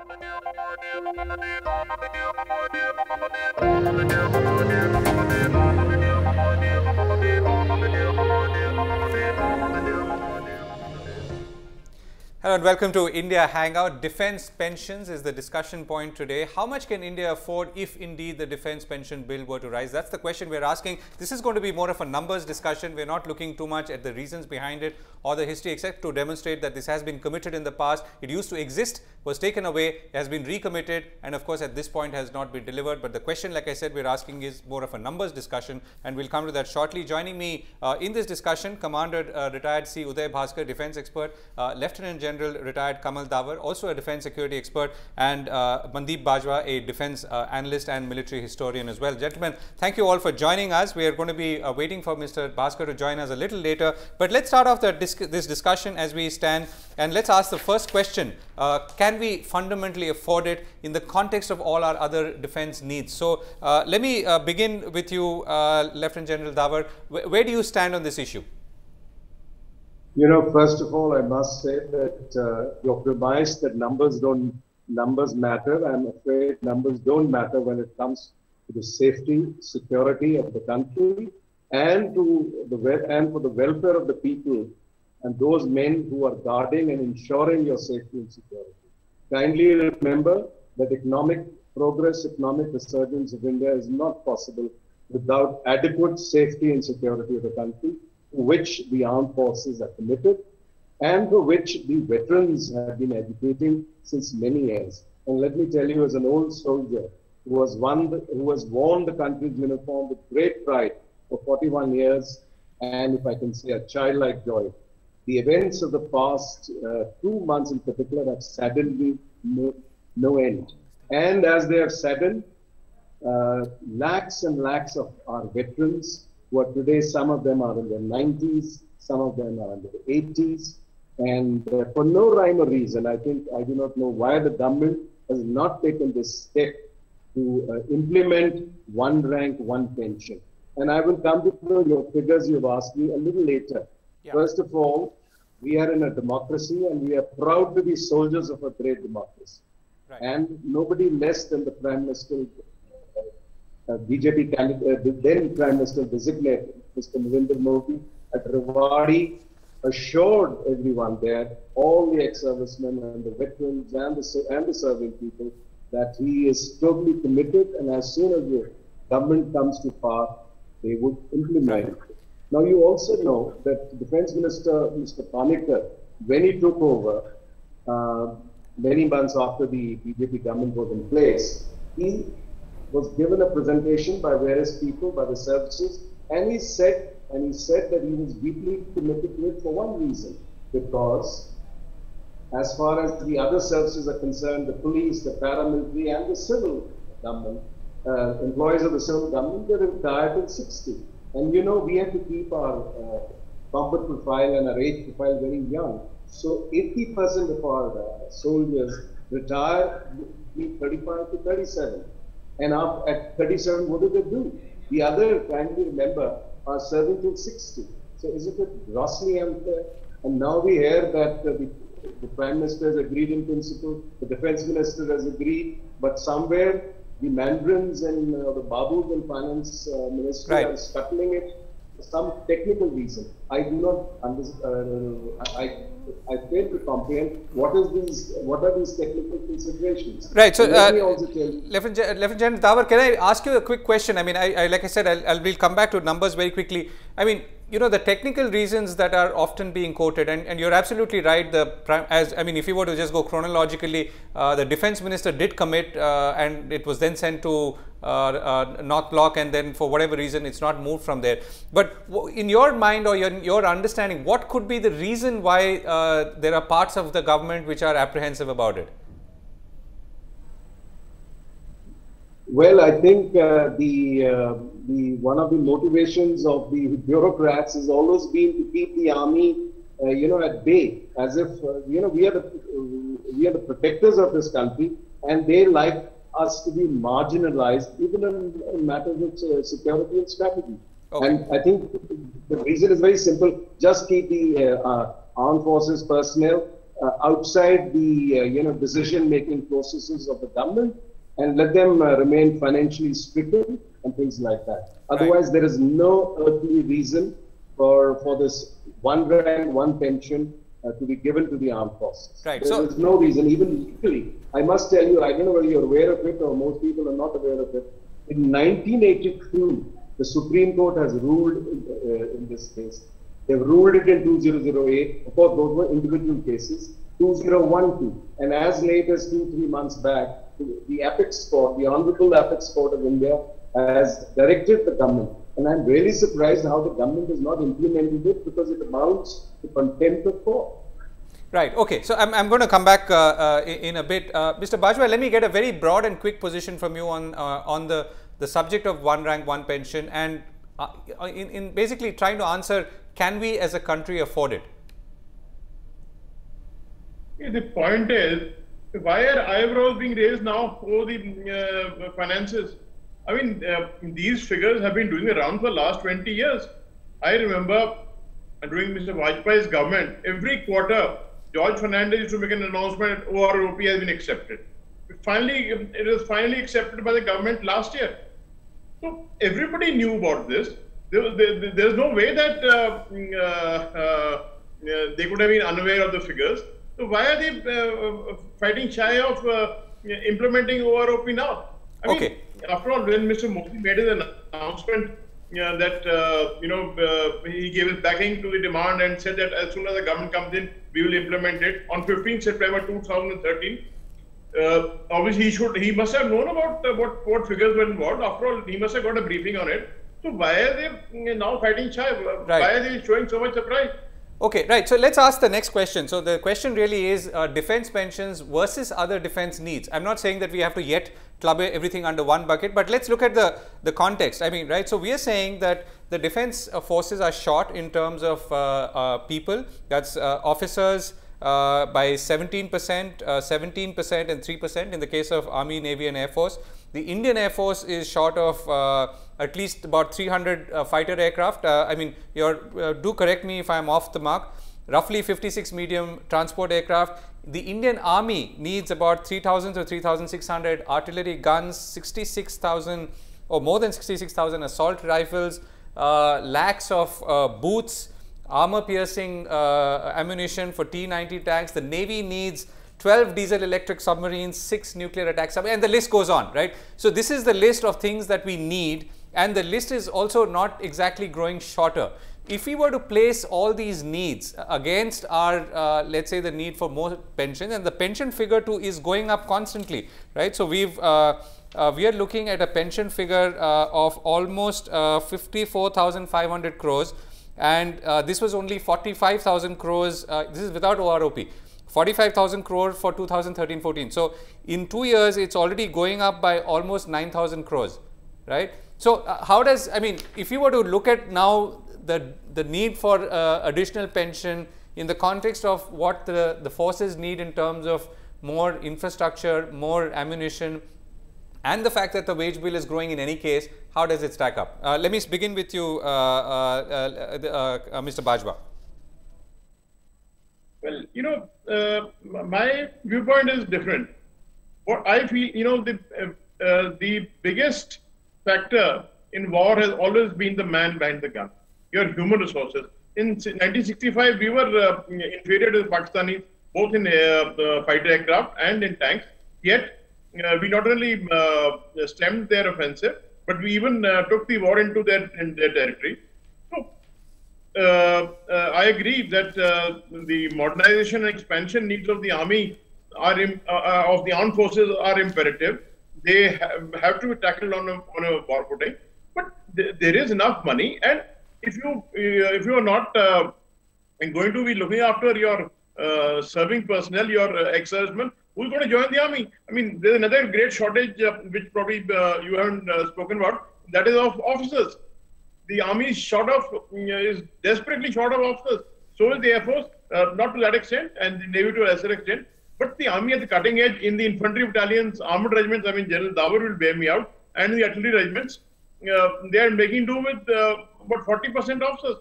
Hello and welcome to India Hangout. Defence pensions is the discussion point today. How much can India afford if indeed the defence pension bill were to rise? That's the question we're asking. This is going to be more of a numbers discussion. We're not looking too much at the reasons behind it or the history, except to demonstrate that this has been committed in the past. It used to exist, was taken away, has been recommitted, and of course at this point has not been delivered. But the question, like I said, we're asking is more of a numbers discussion, and we'll come to that shortly. Joining me in this discussion, Commander retired C. Uday Bhaskar, defence expert, Lieutenant General retired Kamal Davar, also a defence security expert, and Mandeep Bajwa, a defence analyst and military historian as well. Gentlemen, thank you all for joining us. We are going to be waiting for Mr. Bhaskar to join us a little later, but let's start off this discussion as we stand, and let's ask the first question. Can we fundamentally afford it in the context of all our other defence needs? So let me begin with you, Lieutenant General Davar. Where do you stand on this issue? You know, first of all, I must say that your premise that numbers matter. I'm afraid numbers don't matter when it comes to the safety, security of the country, and for the welfare of the people and those men who are guarding and ensuring your safety and security. Kindly remember that economic progress, economic resurgence of India is not possible without adequate safety and security of the country, to which the armed forces are committed and for which the veterans have been educating since many years. And let me tell you, as an old soldier who has worn the country's uniform with great pride for 41 years, and if I can say a childlike joy, the events of the past 2 months in particular have saddened me no end. And as they have saddened, lakhs and lakhs of our veterans, who are today, some of them are in their 90s, some of them are in their 80s, and for no rhyme or reason, I do not know why the government has not taken this step to implement one rank, one pension. And I will come to your figures you've asked me a little later. Yeah. First of all, we are in a democracy and we are proud to be soldiers of a great democracy. Right. And nobody less than the Prime Minister, BJP candidate, the then Prime Minister designated, Mr. Narendra Modi, at Rewari, assured everyone there, all the ex-servicemen and the veterans and the serving people, that he is totally committed, and as soon as the government comes to power, they would implement it. Now, you also know that Defence Minister, Mr. Panikkar, when he took over, many months after the BJP government was in place, he was given a presentation by various people, by the services, and he said that he was deeply committed to it for one reason, because as far as the other services are concerned, the police, the paramilitary, and the civil government, employees of the civil government, they're retired till 60. And you know, we have to keep our comfort profile and our age profile very young. So 80% of our soldiers retire between 35 to 37. And at 37, what do? The other, kindly remember, are serving till 60. So isn't it grossly unfair? And now we hear that the Prime Minister has agreed in principle, the Defence Minister has agreed, but somewhere the mandarins and the babus and Finance Ministry are scuttling it for some technical reason. I do not understand. I fail to comprehend what are these technical considerations. Right. So, Lieutenant General Davar, can I ask you a quick question? I mean, like I said, we'll come back to numbers very quickly. I mean, you know, the technical reasons that are often being quoted, and you're absolutely right. If you were to just go chronologically, the Defence Minister did commit, and it was then sent to North Block, and then for whatever reason, it's not moved from there. But in your mind or your understanding, what could be the reason why there are parts of the government which are apprehensive about it? Well, I think one of the motivations of the bureaucrats has always been to keep the army, at bay, as if we are the protectors of this country, and they like us to be marginalized, even in matters of security and strategy. Okay. And I think the reason is very simple: just keep the armed forces personnel outside the decision-making processes of the government and let them remain financially stricken and things like that. Otherwise, there is no earthly reason for this one rank, one pension to be given to the armed forces. Right. There is no reason, even legally. I must tell you, I don't know whether you're aware of it or most people are not aware of it. In 1982, the Supreme Court has ruled in this case. They've ruled it in 2008. Of course, those were individual cases. 2012, and as late as 2-3 months back, the Apex Court, the Honorable Apex Court of India, has directed the government. And I'm really surprised how the government has not implemented it, because it amounts to contempt of court. Right. Okay. So I'm going to come back in a bit. Mr. Bajwa, let me get a very broad and quick position from you on the subject of one rank, one pension, and in basically trying to answer, can we as a country afford it? The point is, why are eyebrows being raised now for the finances? I mean, these figures have been doing the round for the last 20 years. I remember during Mr. Vajpayee's government, every quarter, George Fernandes used to make an announcement that OROP has been accepted. It was finally accepted by the government last year. So everybody knew about this. There's no way that they could have been unaware of the figures. So why are they fighting shy of implementing OROP now? I mean, after all, when Mr. Modi made his announcement that he gave his backing to the demand and said that as soon as the government comes in, we will implement it on 15th September 2013. Obviously, he must have known about what figures were involved. After all, he must have got a briefing on it. So why are they now fighting shy? Why are they showing so much surprise? Okay, right. So let's ask the next question. So the question really is defense pensions versus other defense needs. I'm not saying that we have to yet club everything under one bucket, but let's look at the context. I mean, right. So we are saying that the defense forces are short in terms of people. That's officers by 17%, 17% and 3% in the case of Army, Navy and Air Force. The Indian Air Force is short of at least about 300 fighter aircraft. I mean, do correct me if I'm off the mark. Roughly 56 medium transport aircraft. The Indian Army needs about 3,000 to 3,600 artillery guns, 66,000 or more than 66,000 assault rifles, lakhs of boots, armor-piercing ammunition for T-90 tanks. The Navy needs 12 diesel-electric submarines, 6 nuclear attack submarines, and the list goes on, right? So this is the list of things that we need, and the list is also not exactly growing shorter. If we were to place all these needs against our, let's say, the need for more pension, and the pension figure too is going up constantly, right? So we are looking at a pension figure of almost 54,500 crores, and this was only 45,000 crores. This is without OROP. 45,000 crore for 2013-14. So in 2 years, it's already going up by almost 9,000 crores, right? So how does, I mean, if you were to look at now the need for additional pension in the context of what the forces need in terms of more infrastructure, more ammunition, and the fact that the wage bill is growing in any case, how does it stack up? Let me begin with you, Mr. Bajwa. Well, my viewpoint is different. What I feel, the biggest factor in war has always been the man behind the gun, your human resources. In 1965, we were inferior to the Pakistanis, both in fighter aircraft and in tanks. Yet, we not only stemmed their offensive, but we even took the war into their territory. I agree that the modernization and expansion needs of the army of the armed forces are imperative. They have to be tackled on a war footing. But there is enough money, and if you are not going to be looking after your serving personnel, your ex-servicemen, who's going to join the army? I mean, there's another great shortage which probably you haven't spoken about. That is of officers. The army is desperately short of officers. So is the Air Force, not to that extent, and the Navy to a lesser extent. But the army at the cutting edge in the infantry battalions, armored regiments, I mean, General Davar will bear me out, and the artillery regiments, they are making do with about 40% officers.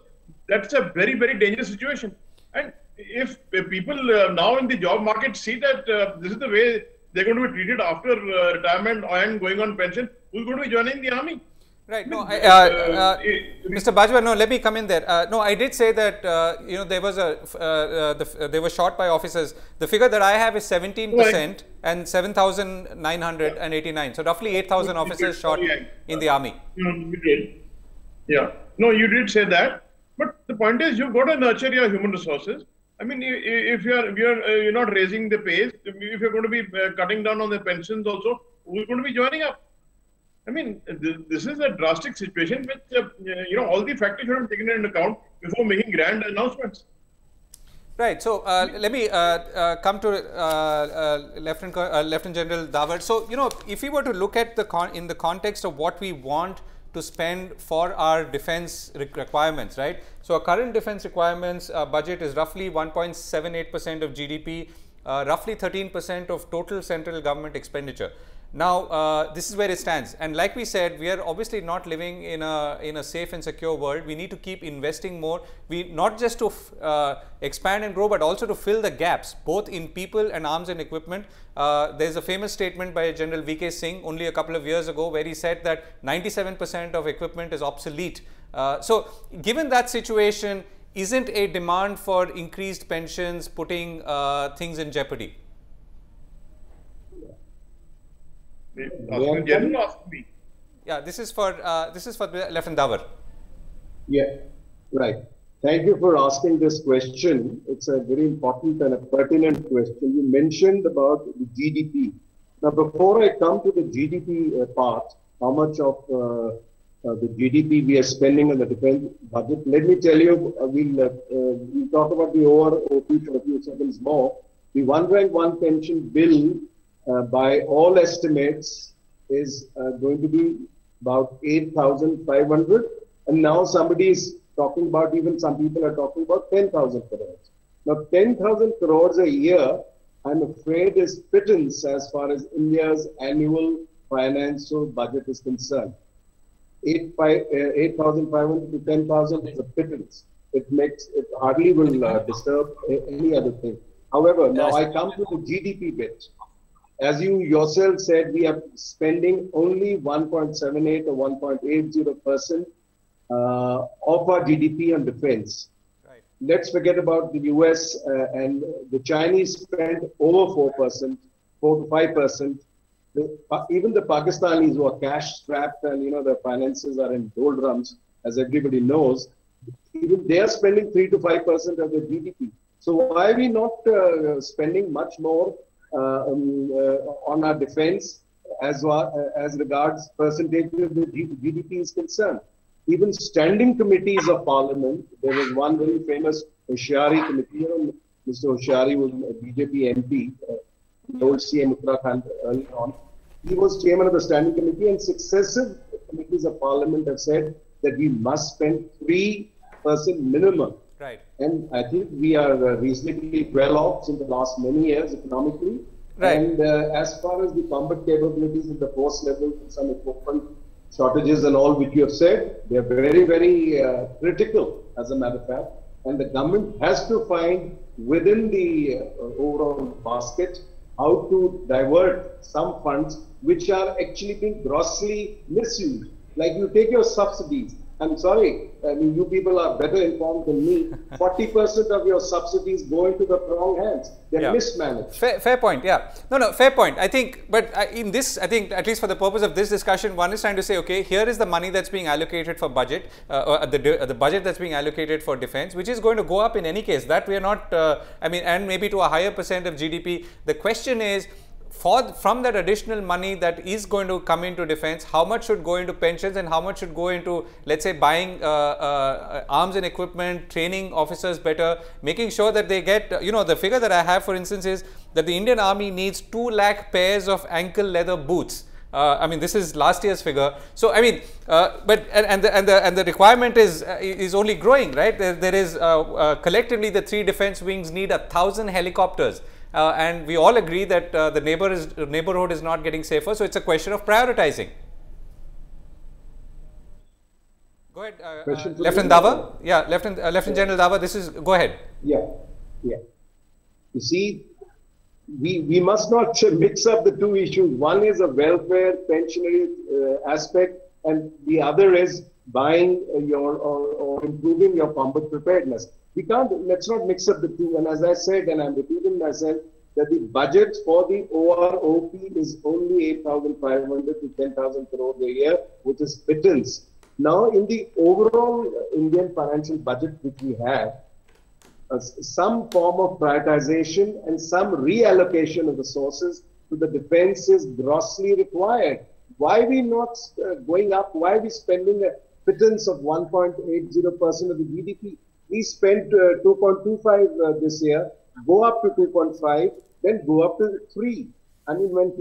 That's a very, very dangerous situation. And if people now in the job market see that this is the way they're going to be treated after retirement and going on pension, who's going to be joining the army? Right. No, Mr. Bajwa, no, let me come in there. No, I did say that, you know, there was they were shot by officers. The figure that I have is 17% and 7,989. So roughly 8,000 officers shot in the army. You did. Yeah. No, you did say that. But the point is, you've got to nurture your human resources. I mean, if you're not raising the pays, if you're going to be cutting down on the pensions also, who's going to be joining up? I mean, this is a drastic situation which, you know, all the factors should be taken into account before making grand announcements. Right. So, let me come to Lieutenant General Davar. So, you know, if we were to look at in the context of what we want to spend for our defense requirements, right? So, our current defense requirements budget is roughly 1.78% of GDP, roughly 13% of total central government expenditure. Now, this is where it stands, and like we said, we are obviously not living in a safe and secure world. We need to keep investing more. We not just to expand and grow, but also to fill the gaps, both in people and arms and equipment. There's a famous statement by General V.K. Singh only a couple of years ago, where he said that 97% of equipment is obsolete. So, given that situation, isn't a demand for increased pensions putting things in jeopardy? Yeah, this is for Lieutenant Davar. Yeah, right. Thank you for asking this question. It's a very important and a pertinent question. You mentioned about the GDP. Now, before I come to the GDP part, how much of the GDP we are spending on the defense budget, let me tell you, we'll talk about the OROP for a few seconds more. The one rank one pension bill, by all estimates, is going to be about 8,500, and now somebody is talking about, even some people are talking about 10,000 crores. Now, 10,000 crores a year, I'm afraid, is pittance as far as India's annual financial budget is concerned. 8,500 to 10,000 is a pittance. It hardly will disturb any other thing. However, now I come to the GDP bit. As you yourself said, we are spending only 1.78 or 1.80% of our GDP on defense. Right. Let's forget about the US and the Chinese spend over 4%, 4 to 5%. Even the Pakistanis who are cash strapped and, you know, their finances are in doldrums, as everybody knows, even they are spending 3 to 5% of their GDP. So why are we not spending much more on our defense as regards percentage of the GDP is concerned? Even standing committees of parliament, there was one very famous Hoshiari committee. Mr. Hoshiari was a BJP MP, old CM Uttarakhand early on. He was chairman of the standing committee, and successive committees of parliament have said that we must spend 3% minimum. Right. And I think we are reasonably well off in the last many years economically. Right. And as far as the combat capabilities at the force level, some equipment shortages and all which you have said, they are very, very critical, as a matter of fact. And the government has to find within the overall basket how to divert some funds which are actually being grossly misused. Like you take your subsidies. I'm sorry, I mean, you people are better informed than me. 40% of your subsidies go into the wrong hands. They're mismanaged. Fair point, yeah. No, fair point. I think, but in this, I think, at least for the purpose of this discussion, one is trying to say, okay, here is the money that's being allocated for budget, or the budget that's being allocated for defense, which is going to go up in any case. That we are not, I mean, and maybe to a higher percent of GDP. The question is, from that additional money that is going to come into defense, how much should go into pensions and how much should go into, let's say, buying arms and equipment, training officers better, making sure that they get, you know, the figure that I have, for instance, is that the Indian Army needs 2 lakh pairs of ankle leather boots. I mean, this is last year's figure. So, I mean, but the requirement is only growing, right? There is collectively the 3 defense wings need 1,000 helicopters. And we all agree that the neighborhood is not getting safer. So, it's a question of prioritizing. Go ahead, Lieutenant Davar. Yeah, Lieutenant General Davar, go ahead. Yeah. Yeah. You see, we must not mix up the two issues. One is a welfare pensionary aspect, and the other is buying or improving your combat preparedness. Let's not mix up the two. And as I said, and I'm repeating myself, that the budget for the OROP is only 8,500 to 10,000 crores a year, which is pittance. Now, in the overall Indian financial budget which we have, some form of prioritization and some reallocation of resources to the defense is grossly required. Why are we not going up? Why are we spending a pittance of 1.80% of the GDP? We spent 2.25 this year, go up to 2.5, then go up to 3. I mean, when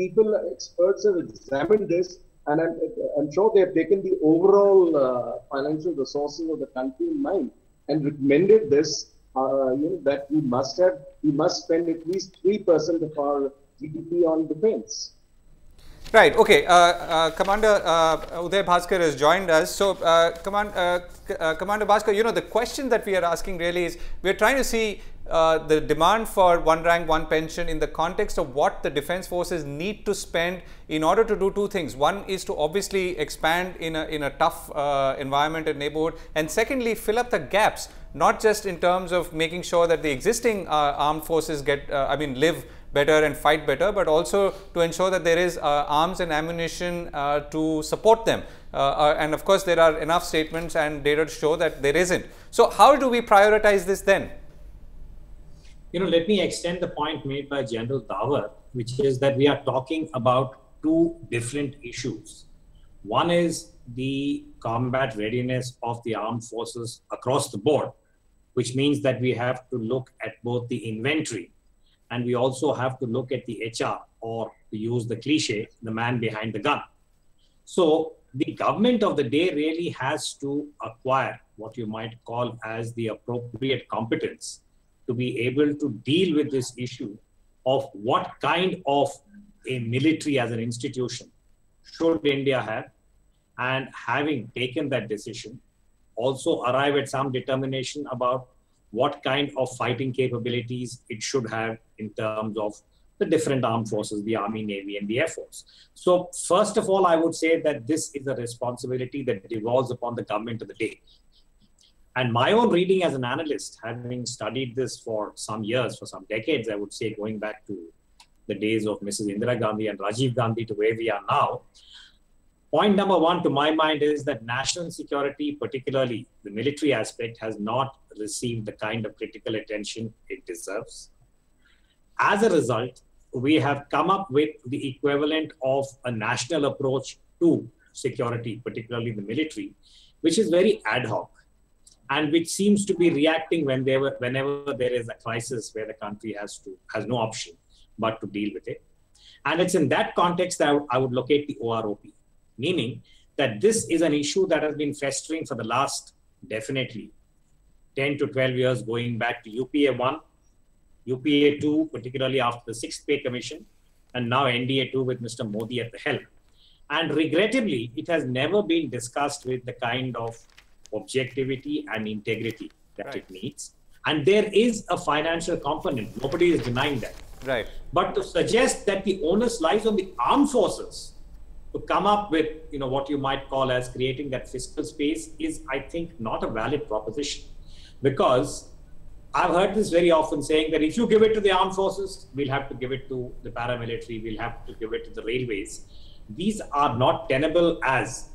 experts have examined this, and I'm sure they have taken the overall financial resources of the country in mind and recommended this, that we must spend at least 3% of our GDP on defense. Right. Okay. Commander Uday Bhaskar has joined us. So, Commander Bhaskar, the question that we are asking really is, we are trying to see the demand for one rank, one pension in the context of what the defense forces need to spend in order to do two things. One is to obviously expand in a tough environment and neighborhood, and secondly, fill up the gaps, not just in terms of making sure that the existing armed forces live better and fight better, but also to ensure that there is arms and ammunition to support them. And of course, there are enough statements and data to show that there isn't. So how do we prioritize this then? Let me extend the point made by General Davar, which is that we are talking about two different issues. One is the combat readiness of the armed forces across the board, which means that we have to look at both the inventory and we also have to look at the HR, or to use the cliche, the man behind the gun. So the government of the day really has to acquire what you might call as the appropriate competence to be able to deal with this issue of what kind of a military as an institution should India have, and having taken that decision, also arrive at some determination about what kind of fighting capabilities it should have in terms of the different armed forces, the Army, Navy, and the Air Force. So first of all, I would say that this is a responsibility that devolves upon the government of the day. And my own reading as an analyst, having studied this for some years, for some decades, I would say, going back to the days of Mrs. Indira Gandhi and Rajiv Gandhi to where we are now, point number one to my mind is that national security, particularly the military aspect, has not received the kind of critical attention it deserves. As a result, we have come up with the equivalent of a national approach to security, particularly the military, which is very ad hoc, and which seems to be reacting whenever there is a crisis where the country has no option but to deal with it. And it's in that context that I would locate the OROP, meaning that this is an issue that has been festering for the last, definitely, 10 to 12 years, going back to UPA 1, UPA 2, particularly after the 6th Pay Commission, and now NDA 2 with Mr. Modi at the helm. And regrettably, it has never been discussed with the kind of objectivity and integrity that it needs. And there is a financial component. Nobody is denying that. Right. But to suggest that the onus lies on the armed forces to come up with, what you might call as creating that fiscal space is, I think, not a valid proposition. Because I've heard this very often saying that if you give it to the armed forces, we'll have to give it to the paramilitary, we'll have to give it to the railways. These are not tenable as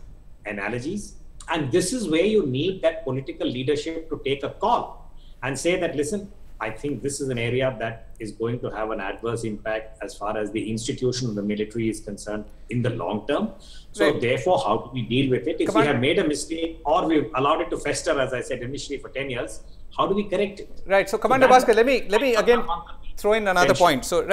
analogies. And this is where you need that political leadership to take a call and say that, listen, I think this is an area that is going to have an adverse impact as far as the institution of the military is concerned in the long term. So therefore, how do we deal with it? If we have made a mistake or we've allowed it to fester, as I said initially, for 10 years, how do we correct it? Right. So Commander Bhaskar, let me again throw in another point. So,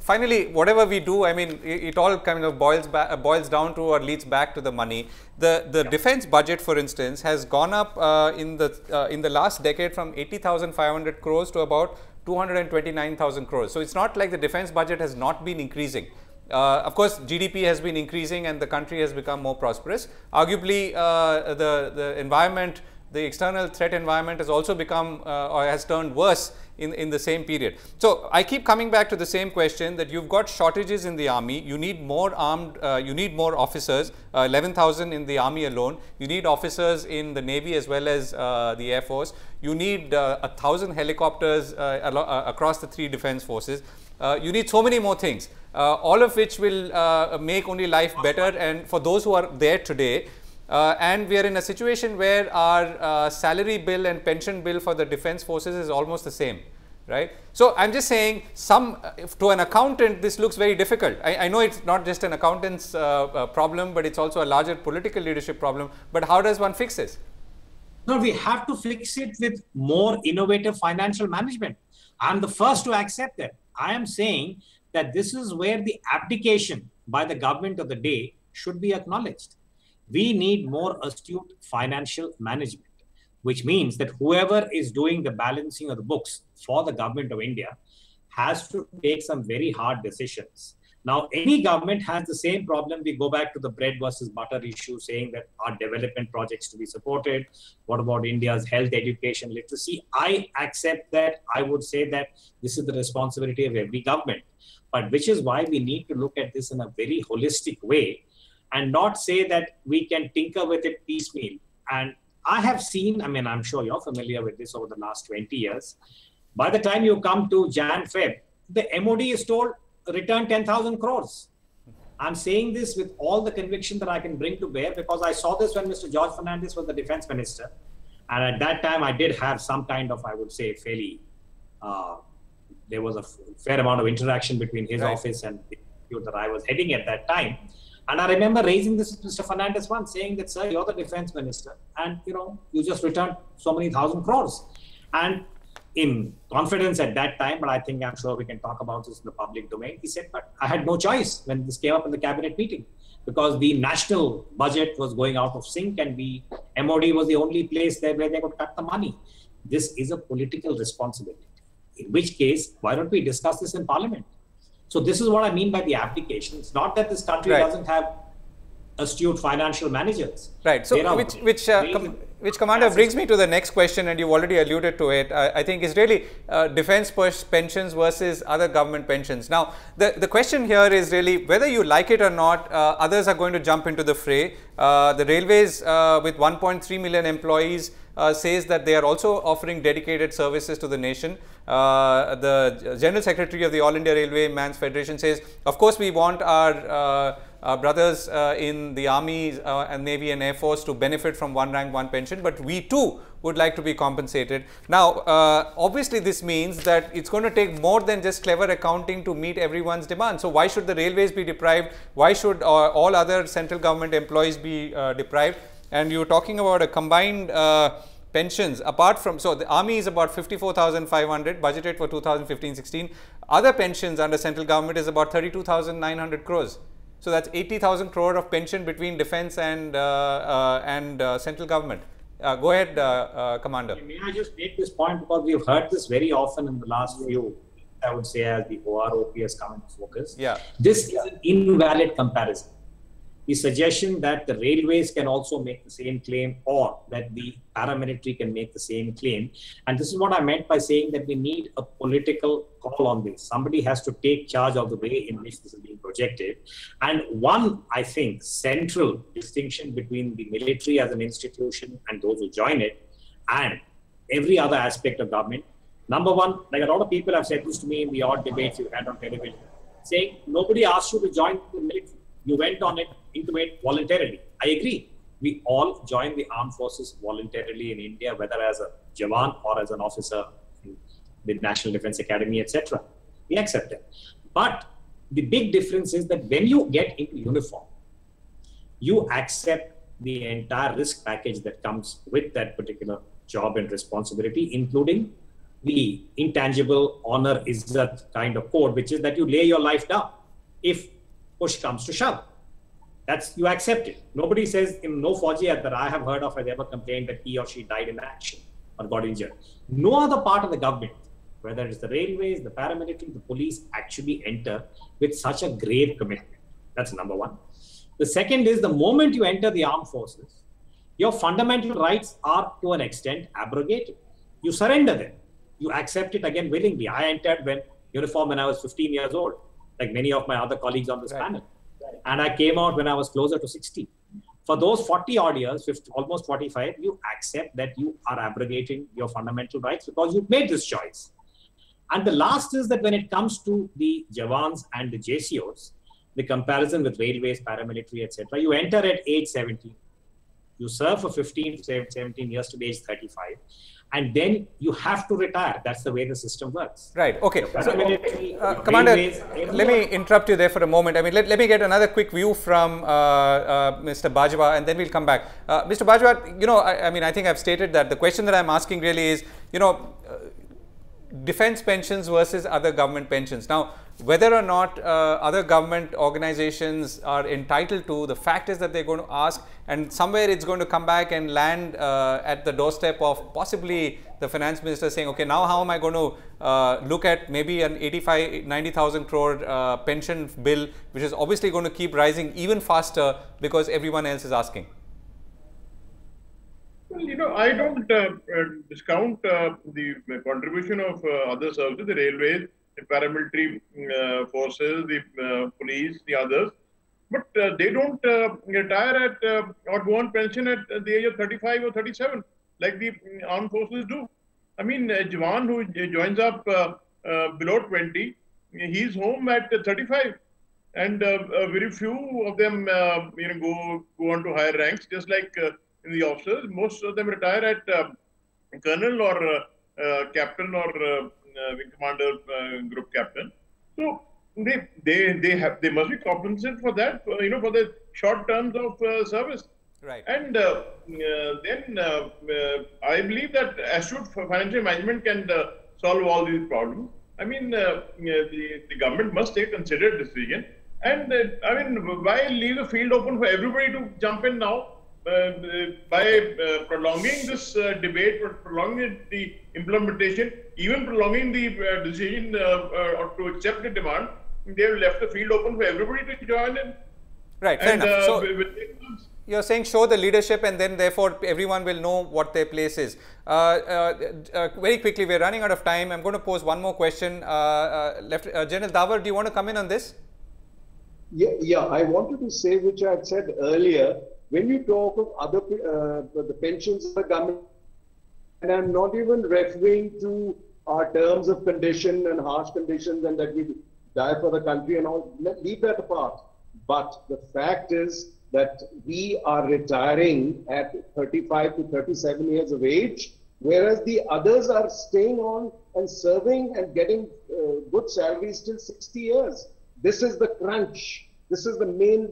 finally, whatever we do, I mean, it all kind of boils down to or leads back to the money. The defense budget, for instance, has gone up in the last decade from 80,500 crores to about 229,000 crores. So it's not like the defense budget has not been increasing. Of course, GDP has been increasing and the country has become more prosperous. Arguably, the environment the external threat environment has also become or has turned worse in the same period. So I keep coming back to the same question, that you've got shortages in the army, you need more armed, you need more officers, 11,000 in the army alone, you need officers in the navy as well as the air force, you need 1,000 helicopters across the 3 defense forces, you need so many more things, all of which will make only life better and for those who are there today. And we are in a situation where our salary bill and pension bill for the defense forces is almost the same, right? So I'm just saying, to an accountant, this looks very difficult. I know it's not just an accountant's problem, but it's also a larger political leadership problem. But how does one fix this? No, we have to fix it with more innovative financial management. I'm the first to accept that. I am saying that this is where the abdication by the government of the day should be acknowledged. We need more astute financial management, which means that whoever is doing the balancing of the books for the government of India has to take some very hard decisions. Now, any government has the same problem. We go back to the bread versus butter issue, saying that our development projects to be supported. What about India's health, education, literacy? I accept that. I would say that this is the responsibility of every government, but which is why we need to look at this in a very holistic way and not say that we can tinker with it piecemeal. And I have seen, I mean, I'm sure you're familiar with this over the last 20 years. By the time you come to Jan Feb, the MOD is told, return 10,000 crores. I'm saying this with all the conviction that I can bring to bear, because I saw this when Mr. George Fernandes was the defense minister. And at that time, I did have some kind of, I would say, fairly, there was a fair amount of interaction between his office and the institute that I was heading at that time. And I remember raising this with Mr. Fernandes once, saying that, sir, you're the defense minister, and you just returned so many thousand crores. And in confidence at that time, but I'm sure we can talk about this in the public domain, he said, but I had no choice when this came up in the cabinet meeting, because the national budget was going out of sync and the MOD was the only place there where they could cut the money. This is a political responsibility, in which case, why don't we discuss this in Parliament? So this is what I mean by the abdication. It's not that this country doesn't have astute financial managers. Right. So which Commander brings me to the next question, and you've already alluded to it. I think is really defense pensions versus other government pensions. Now, the question here is really whether you like it or not, others are going to jump into the fray. The railways with 1.3 million employees says that they are also offering dedicated services to the nation. The General Secretary of the All India Railway Man's Federation says, of course, we want our brothers in the Army and Navy and Air Force to benefit from one rank, one pension, but we too would like to be compensated. Now, obviously, this means that it's going to take more than just clever accounting to meet everyone's demand. So why should the railways be deprived? Why should all other central government employees be deprived? And you're talking about a combined pensions apart from, so the army is about 54,500 budgeted for 2015-16. Other pensions under central government is about 32,900 crores. So that's 80,000 crore of pension between defense and central government. Go ahead, Commander. May I just make this point, because we've heard this very often in the last few, I would say, as the OROP has come into focus. Yeah. This is an invalid comparison. The suggestion that the railways can also make the same claim, or that the paramilitary can make the same claim. And this is what I meant by saying that we need a political call on this. Somebody has to take charge of the way in which this is being projected. And one, I think, central distinction between the military as an institution and those who join it and every other aspect of government. Number one, like a lot of people have said this to me in the odd debates you've had on television, saying nobody asked you to join the military. You went into it voluntarily. I agree. We all join the armed forces voluntarily in India, whether as a Jawan or as an officer in the National Defense Academy, etc. We accept it. But the big difference is that when you get into uniform, you accept the entire risk package that comes with that particular job and responsibility, including the intangible honor izzat kind of code, which is that you lay your life down if push comes to shove. That's, you accept it. Nobody says, in no Fauji that I have heard of has ever complained that he or she died in action or got injured. No other part of the government, whether it's the railways, the paramilitary, the police, actually enter with such a grave commitment. That's number one. The second is, the moment you enter the armed forces, your fundamental rights are to an extent abrogated. You surrender them. You accept it again willingly. I entered uniform when I was 15 years old, like many of my other colleagues on this panel. And I came out when I was closer to 60. For those 40 odd years, almost 45, you accept that you are abrogating your fundamental rights because you've made this choice. And the last is that when it comes to the Jawans and the JCOs, the comparison with railways, paramilitary, etc., you enter at age 17. You serve for 15 to 17 years to age 35. And then you have to retire. That's the way the system works. Right. Okay. So, Commander, let me interrupt you there for a moment. I mean, let me get another quick view from Mr. Bajwa, and then we'll come back. Mr. Bajwa, I mean, I think I've stated that the question that I'm asking really is, defense pensions versus other government pensions. Now, whether or not other government organizations are entitled to, the fact is that they're going to ask, and somewhere it's going to come back and land at the doorstep of possibly the finance minister saying, okay, now how am I going to look at maybe an 90,000 crore pension bill, which is obviously going to keep rising even faster because everyone else is asking. Well, I don't discount the contribution of other services, the railways, the paramilitary forces, the police, the others. But they don't retire at or go on pension at the age of 35 or 37, like the armed forces do. I mean, a Jawan who joins up below 20, he's home at 35. And very few of them, go on to higher ranks, just like in the officers. Most of them retire at colonel or captain or wing commander, group captain. So they must be compensated for that, for the short terms of service. Right. And then I believe that astute financial management can solve all these problems. I mean, the government must take a considered decision. And I mean, why leave the field open for everybody to jump in now? By prolonging this debate, prolonging the implementation, even prolonging the decision or to accept the demand, they have left the field open for everybody to join in. Right, fair enough. So you're saying show the leadership, and then therefore everyone will know what their place is. Very quickly, we're running out of time. I'm going to pose one more question. General Davar, do you want to come in on this? Yeah, I wanted to say, which I had said earlier, when you talk of other the pensions of the government, and I'm not even referring to our terms of condition and harsh conditions and that we die for the country and all, leave that apart. But the fact is that we are retiring at 35 to 37 years of age, whereas the others are staying on and serving and getting good salaries till 60 years. This is the crunch. This is the main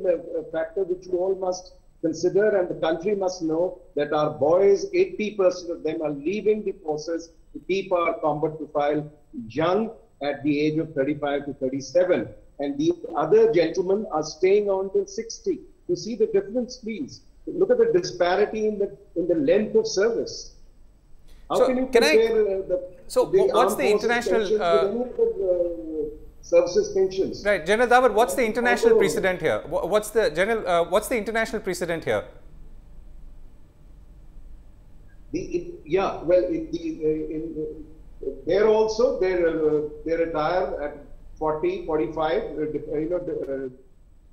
factor which we all must consider, and the country must know that our boys, 80% of them are leaving the forces to keep our combat profile young at the age of 35 to 37. And the other gentlemen are staying on till 60. You see the difference, please. Look at the disparity in the length of service. How can you compare what's the international services pensions? Right, General Davar, what's the international precedent here? What's the international precedent here? They're also they retire at 40, 45.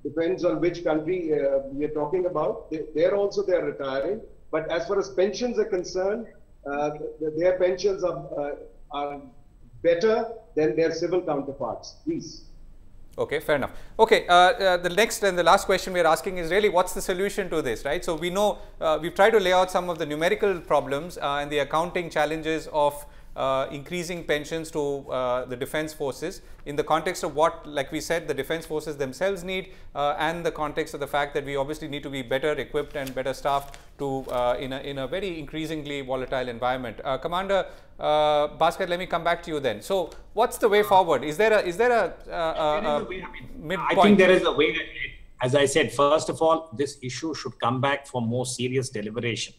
Depends on which country we are talking about. They're retiring. But as far as pensions are concerned, their pensions are better than their civil counterparts. Please. Okay, fair enough. Okay, the next and the last question we are asking is really what's the solution to this, right? So we know we've tried to lay out some of the numerical problems and the accounting challenges of increasing pensions to the defense forces in the context of what, like we said, the defense forces themselves need and the context of the fact that we obviously need to be better equipped and better staffed to in a very increasingly volatile environment. Commander Bhaskar, let me come back to you then. So what's the way forward? Is there a midpoint? I think there is a way ahead. As I said, first of all, this issue should come back for more serious deliberation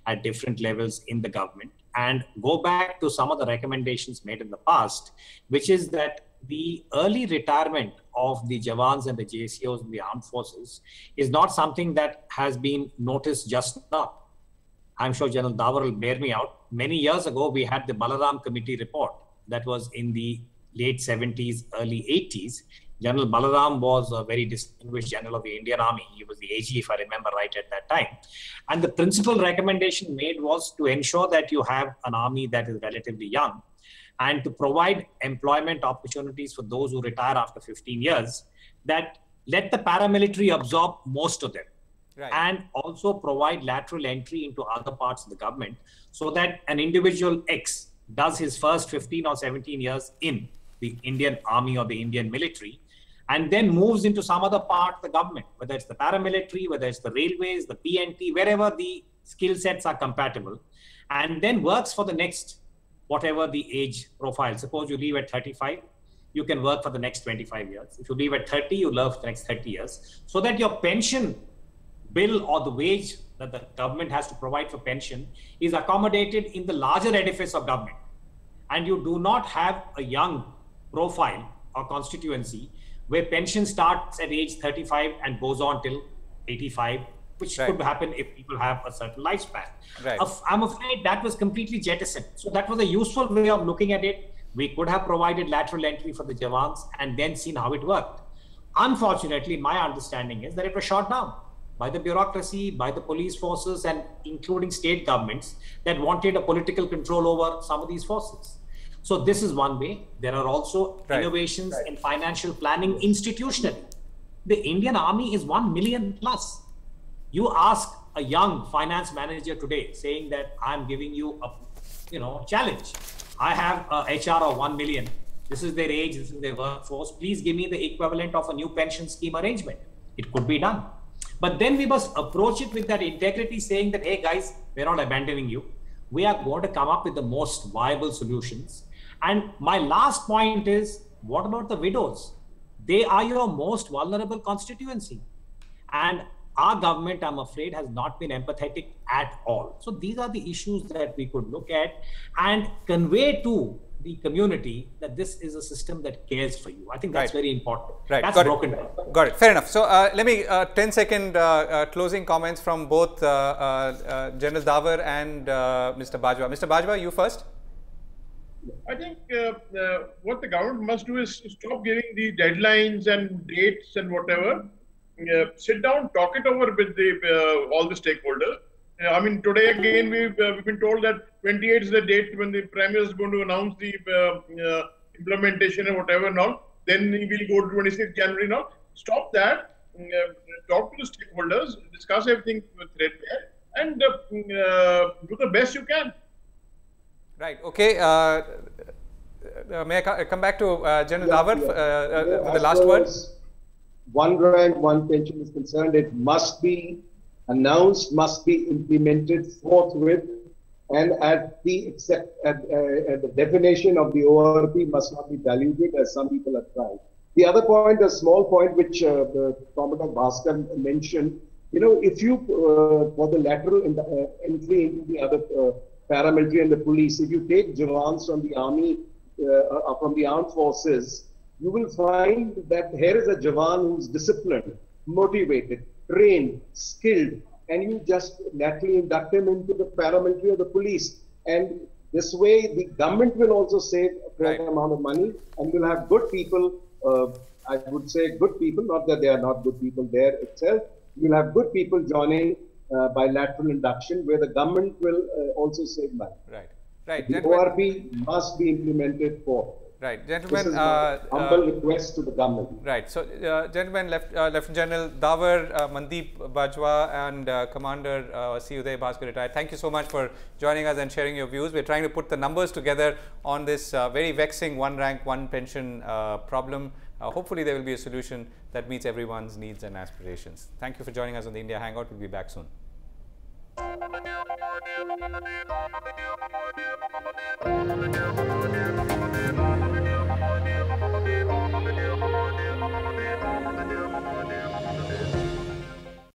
at different levels in the government, and go back to some of the recommendations made in the past, which is that the early retirement of the Jawans and the JCOs in the armed forces is not something that has been noticed just now. I'm sure General Davar will bear me out. Many years ago, we had the Balaram Committee report that was in the late 70s, early 80s. General Balaram was a very distinguished general of the Indian Army. He was the AG, if I remember right, at that time. And the principal recommendation made was to ensure that you have an army that is relatively young and to provide employment opportunities for those who retire after 15 years, that let the paramilitary absorb most of them. Right. And also provide lateral entry into other parts of the government so that an individual X does his first 15 or 17 years in the Indian Army or the Indian military and then moves into some other part of the government, whether it's the paramilitary, whether it's the railways, the PNT, wherever the skill sets are compatible, and then works for the next, whatever the age profile. Suppose you leave at 35, you can work for the next 25 years. If you leave at 30, you work for the next 30 years, so that your pension bill or the wage that the government has to provide for pension is accommodated in the larger edifice of government. And you do not have a young profile or constituency where pension starts at age 35 and goes on till 85, which could happen if people have a certain lifespan. Right. I'm afraid that was completely jettisoned. So that was a useful way of looking at it. We could have provided lateral entry for the Jawans and then seen how it worked. Unfortunately, my understanding is that it was shot down by the bureaucracy, by the police forces, and including state governments that wanted a political control over some of these forces. So this is one way. There are also innovations in financial planning institutionally. The Indian Army is 1 million plus. You ask a young finance manager today saying that I'm giving you a challenge. I have a HR of 1 million. This is their age, this is their workforce. Please give me the equivalent of a new pension scheme arrangement. It could be done. But then we must approach it with that integrity, saying that, hey guys, we're not abandoning you. We are going to come up with the most viable solutions. And my last point is, what about the widows? They are your most vulnerable constituency. And our government, I'm afraid, has not been empathetic at all. So these are the issues that we could look at and convey to the community that this is a system that cares for you. I think that's very important. Right. That's broken down. Got it. Fair enough. So let me 10-second closing comments from both General Davar and Mr. Bajwa. Mr. Bajwa, you first. I think what the government must do is stop giving the deadlines and dates and whatever. Sit down, talk it over with the all the stakeholders. I mean, today again we've been told that 28 is the date when the Prime Minister is going to announce the implementation and whatever and all. Then we will go to 26th January now. Stop that. Talk to the stakeholders, discuss everything with Retd, and do the best you can. Right. Okay. May I come back to General Davar for the last word? One rank, one pension is concerned, it must be announced, must be implemented forthwith, and at the definition of the ORP must not be diluted, as some people have tried. The other point, a small point, which the Kamal Bhaskar mentioned, if you for the lateral entry into the other paramilitary and the police, if you take Jawans from the army, from the armed forces, you will find that here is a Jawan who's disciplined, motivated, trained, skilled, and you just naturally induct him into the paramilitary or the police. And this way, the government will also save a fair amount of money, and you'll have good people, I would say good people, not that they are not good people there itself. You'll have good people joining by lateral induction, where the government will also save money. Right. The ORP must be implemented for. Right, gentlemen. Humble request to the government. Right. So, gentlemen, Lieutenant General Davar, Mandeep, Bajwa, and Commander Uday Bhaskar, retired. Thank you so much for joining us and sharing your views. We're trying to put the numbers together on this very vexing one rank, one pension problem. Hopefully, there will be a solution that meets everyone's needs and aspirations. Thank you for joining us on the India Hangout. We'll be back soon.